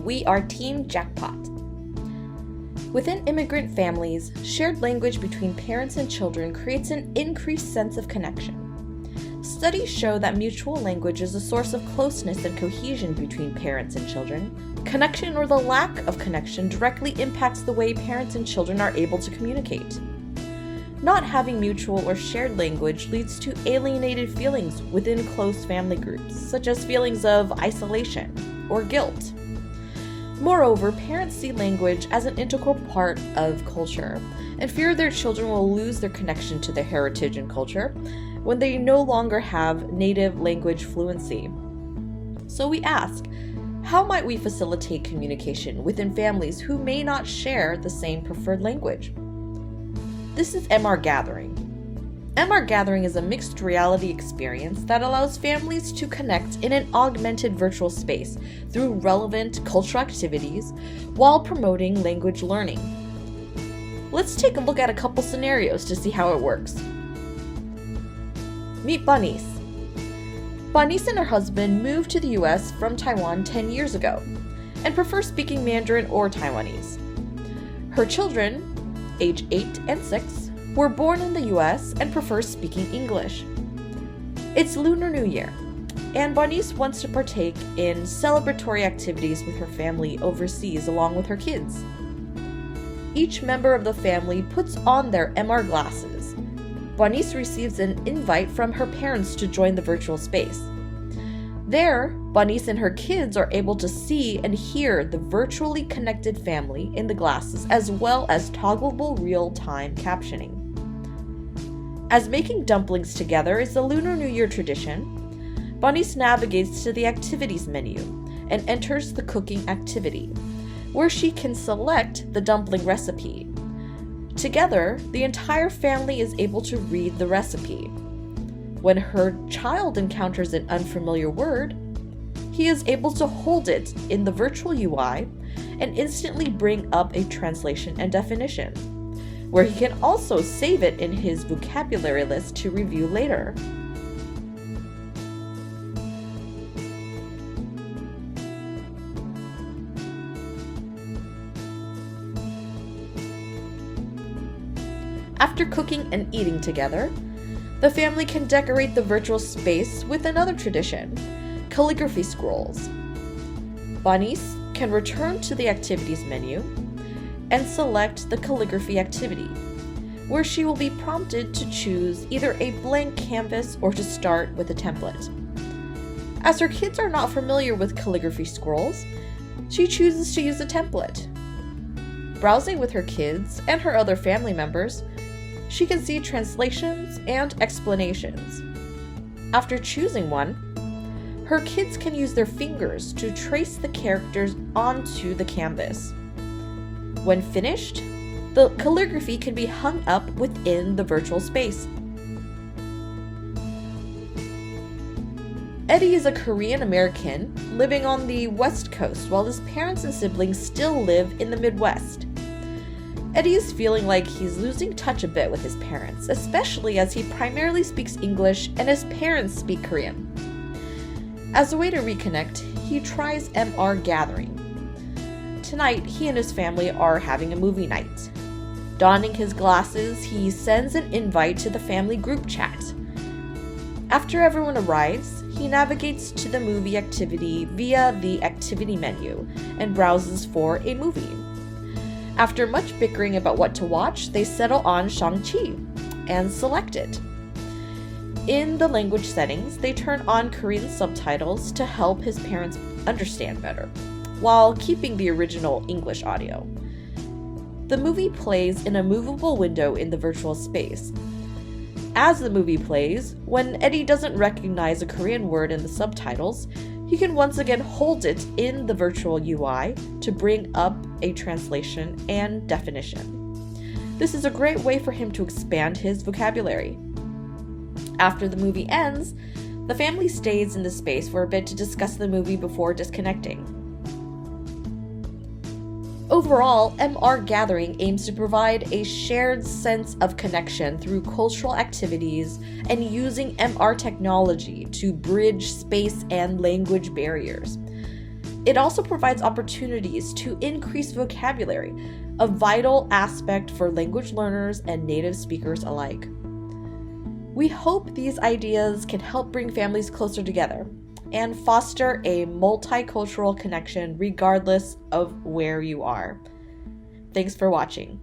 we are Team Jackpot. Within immigrant families, shared language between parents and children creates an increased sense of connection. Studies show that mutual language is a source of closeness and cohesion between parents and children. Connection or the lack of connection directly impacts the way parents and children are able to communicate. Not having mutual or shared language leads to alienated feelings within close family groups, such as feelings of isolation or guilt. Moreover, parents see language as an integral part of culture and fear their children will lose their connection to their heritage and culture when they no longer have native language fluency. So we ask, how might we facilitate communication within families who may not share the same preferred language? This is MR Gathering. MR Gathering is a mixed reality experience that allows families to connect in an augmented virtual space through relevant cultural activities while promoting language learning. Let's take a look at a couple scenarios to see how it works. Meet Bunnies. Bunnies and her husband moved to the US from Taiwan 10 years ago and prefer speaking Mandarin or Taiwanese. Her children, age 8 and 6, were born in the US and prefer speaking English. It's Lunar New Year, and Bunnies wants to partake in celebratory activities with her family overseas along with her kids. Each member of the family puts on their MR glasses. Bunnies receives an invite from her parents to join the virtual space. There, Bunnies and her kids are able to see and hear the virtually connected family in the glasses, as well as toggleable real-time captioning. As making dumplings together is the Lunar New Year tradition, Bunnies navigates to the activities menu and enters the cooking activity, where she can select the dumpling recipe. Together, the entire family is able to read the recipe. When her child encounters an unfamiliar word, he is able to hold it in the virtual UI and instantly bring up a translation and definition, where he can also save it in his vocabulary list to review later. After cooking and eating together, the family can decorate the virtual space with another tradition, calligraphy scrolls. Bunnies can return to the activities menu and select the calligraphy activity, where she will be prompted to choose either a blank canvas or to start with a template. As her kids are not familiar with calligraphy scrolls, she chooses to use a template. Browsing with her kids and her other family members, she can see translations and explanations. After choosing one, her kids can use their fingers to trace the characters onto the canvas. When finished, the calligraphy can be hung up within the virtual space. Eddie is a Korean American living on the West Coast while his parents and siblings still live in the Midwest. Eddie is feeling like he's losing touch a bit with his parents, especially as he primarily speaks English and his parents speak Korean. As a way to reconnect, he tries MR Gathering. Tonight, he and his family are having a movie night. Donning his glasses, he sends an invite to the family group chat. After everyone arrives, he navigates to the movie activity via the activity menu and browses for a movie. After much bickering about what to watch, they settle on Shang-Chi and select it. In the language settings, they turn on Korean subtitles to help his parents understand better, while keeping the original English audio. The movie plays in a movable window in the virtual space. As the movie plays, when Eddie doesn't recognize a Korean word in the subtitles, he can once again hold it in the virtual UI to bring up a translation and definition. This is a great way for him to expand his vocabulary. After the movie ends, the family stays in the space for a bit to discuss the movie before disconnecting. Overall, MR Gathering aims to provide a shared sense of connection through cultural activities and using MR technology to bridge space and language barriers. It also provides opportunities to increase vocabulary, a vital aspect for language learners and native speakers alike. We hope these ideas can help bring families closer together and foster a multicultural connection regardless of where you are. Thanks for watching.